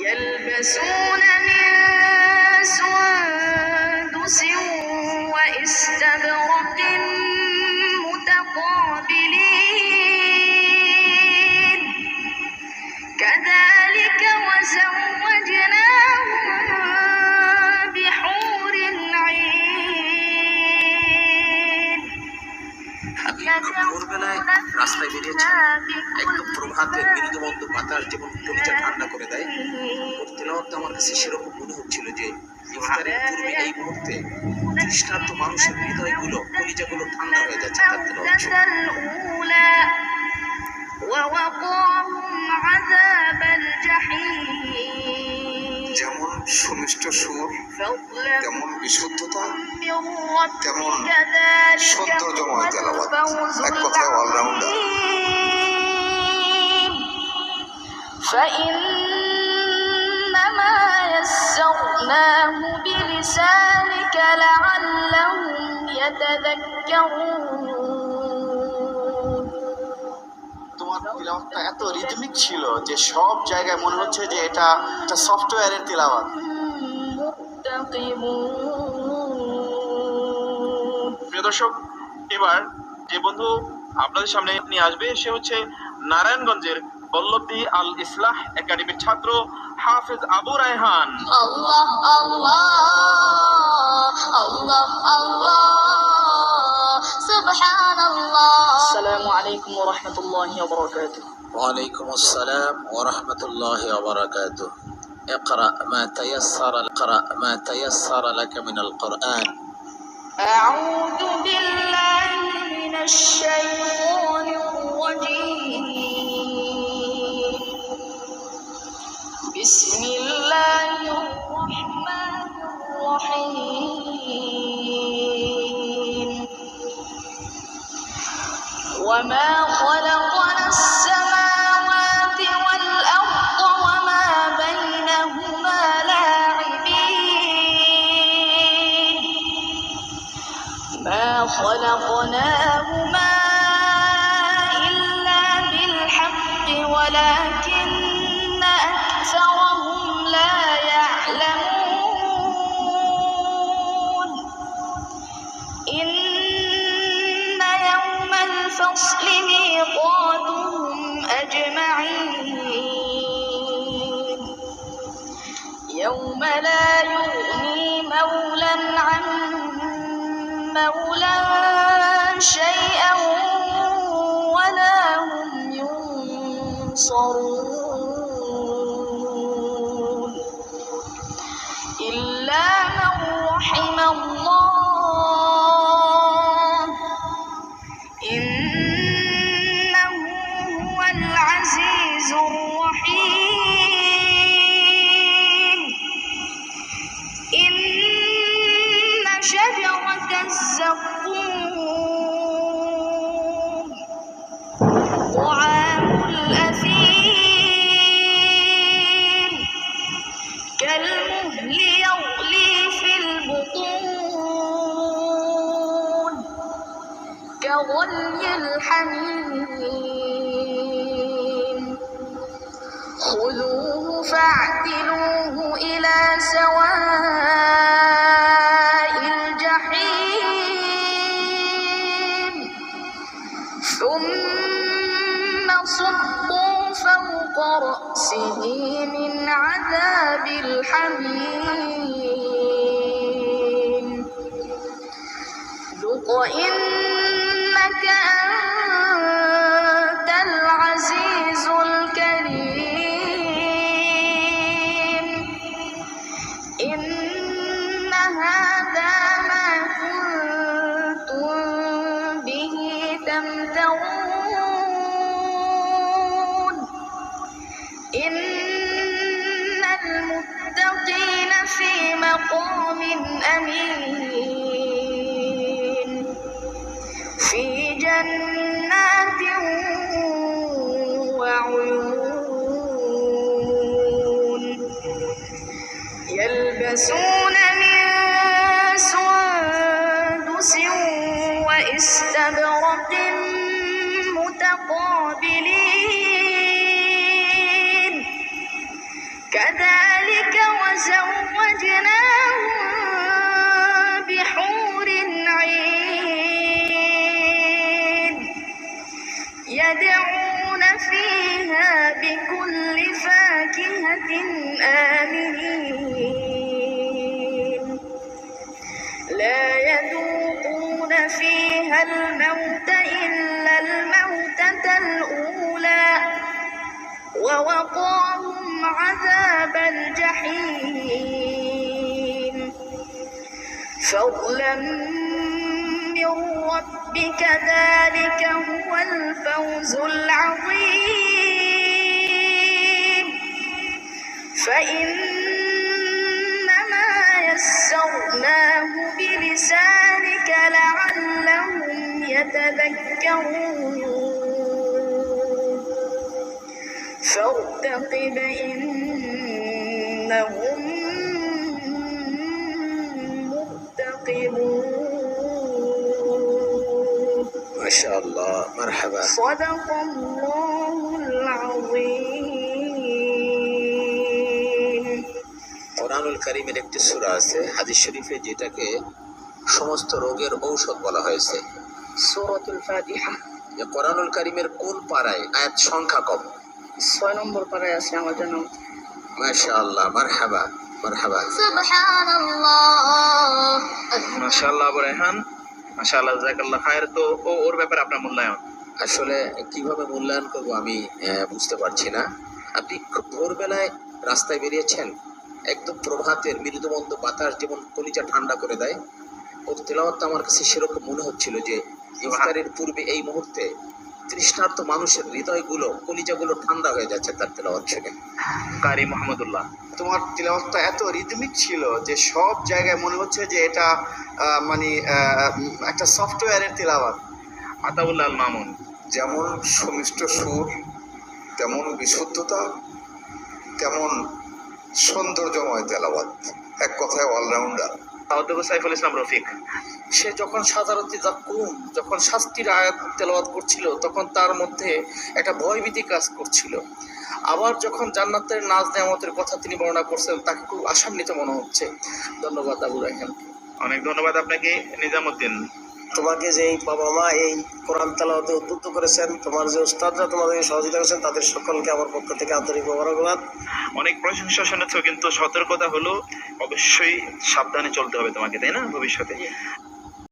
يلبسون من سندس واستبرق متقابلين كذلك وزوجناهم بحور عين ভোরবেলায় রাস্তায় বেরিয়েছেন, একদম প্রভাতের মৃদুমন্দ বাতাস যেমন কলিজা ঠান্ডা করে দেয়। তিলাওয়াতটা আমার কাছে সেরকম মনে হচ্ছিল যে ইফতারের পূর্বে এই মুহূর্তে তৃষ্ণার্ত মানুষের হৃদয়গুলো, কলিজাগুলো ঠান্ডা হয়ে যাচ্ছে তার তিলাওয়াত শুনে। যেমন সুমিষ্ট সুর, তেমন বিশুদ্ধতা, তেমন সৌন্দর্যময় তেলাওয়াত, এক কথায় অলরাউন্ডার। فإنما يسرناه بلسانك لعلهم يتذكرون। তোমার তিলাওয়াতটা এত রিদমিক ছিল যে সব জায়গায় মনে হচ্ছে যে এটা একটা সফটওয়্যারের তিলাওয়াত। প্রিয় দর্শক, এবার যে বন্ধু আপনাদের সামনে নিয়ে আসবে সে হচ্ছে নারায়ণগঞ্জের বল্লভী আল ইসলাহ একাডেমির ছাত্র হাফেজ আবু রায়হান। আল্লাহ আল্লাহ আল্লাহ আল্লাহ সুবহানাল্লাহ। আসসালামু আলাইকুম ওয়া রাহমাতুল্লাহি ওয়া বারাকাতুহু। وعليكم السلام ورحمة الله وبركاته. اقرأ ما تيسر لك من القرآن. أعوذ بالله من الشيطان الرجيم. بسم الله الرحمن الرحيم. وما خلقنا السماوات والأرض وما بينهما لاعبين ما خلقناهما إلا بالحق ولكن أكثرهم لا يعلمون. إن يوم الفصل ميقاتهم أجمعين يوم لا يغني مولى عن مولى شيئا ولا هم ينصرون إلا من رحم الله إنه هو العزيز الرحيم. إن شجرة الزقوم طعام الأثيم كالمهل يغلي في البطون كغلي الحميم. خذوه فاعتلوه إلى سواء الجحيم ثم صبوا فوق رأسه من عذاب الحميم ذق إنك أنت العزيز الكريم. إن هذا ما كنتم به تمترون. إن المتقين في مقام أمين في جنات وعيون يلبسون من سندس واستبرق متقابلين كذلك وزوجناهم بحور عين يدعون فيها بكل فاكهة آمنين لا يذوقون فيها الموت إلا الموتة الأولى ووقاهم عذاب الجحيم فضلا من ربك ذلك هو الفوز العظيم فإنما يسرناه بلسانك لعلهم يتذكرون فارتقب إنهم مرتقبون মাশাআল্লাহ, মারহাবা। صدق الله العظيم কোরআনুল কারীমের একটি সূরা আছে হাদিস শরীফে যেটাকে সমস্ত রোগের ঔষধ বলা হয়েছে। سورة الفاتحة যে কোরআনুল কারীমের কোন পারায় আয়াত সংখ্যা কম? 6 নম্বর পারায় আছে আমার জন্য মাশাআল্লাহ, মারহাবা মারহাবা। سبحان الله মাশাআল্লাহ আবু রায়হান, মাশাআল্লাহ, জাযাকাল্লাহ খায়ের। তো ওর ব্যাপারে আপনার মূল্যায়ন? আসলে কিভাবে মূল্যায়ন করব আমি বুঝতে পারছি না। আপনি খুব ভোরবেলায় রাস্তায় বেরিয়েছেন, একদম প্রভাতের মৃদুমন্দ বাতাস যেমন কলিজা ঠান্ডা করে দেয়, ওর তেলাওয়াতটা আমার কাছে সেরকম মনে হচ্ছিল যে ইফতারের পূর্বে এই মুহূর্তে তৃষ্ণার্ত মানুষের হৃদয়গুলো, কলিজাগুলো ঠান্ডা হয়ে যাচ্ছে তার তেলাওয়াত শুনে। কারি মাহমুদুল্লাহ, তোমার তিলাওয়াতটা এত রিদমিক ছিল যে সব জায়গায় মনে হচ্ছে যে এটা মানে একটা সফটওয়্যারের তিলাওয়াত। আতাউল্লাহ আল মামুন, যেমন সুমিষ্ট সুর, তেমন বিশুদ্ধতা, তেমন সৌন্দর্যময় তেলাওয়াত, এক কথায় অলরাউন্ডার। অধ্যক্ষ সাইফুল ইসলাম রফিক, সে যখন সাধারণত যখন শাস্তির আয়াত তেলাওয়াত করছিল তখন তার মধ্যে একটা ভয়ভীতি কাজ করছিল। আবার যখন জান্নাতের নাজ নেয়ামতের কথা তিনি বর্ণনা করছেন তাকে খুব আশান্বিত মনে হচ্ছে। ধন্যবাদ আবু রায়হান। অনেক ধন্যবাদ আপনাকে। নিজামুদ্দিন, তোমাকে যে এই বাবা মা এই কোরআন তেলাওয়াতে উদ্বুদ্ধ করেছেন, তোমার যে উস্তাদরা তোমাদেরকে সহযোগিতা করেছেন, তাদের সকলকে আমার পক্ষ থেকে আন্তরিক মোবারকবাদ। অনেক প্রশংসা শুনেছ, কিন্তু সতর্কতা হলো অবশ্যই সাবধানে চলতে হবে তোমাকে, তাই না, ভবিষ্যতে।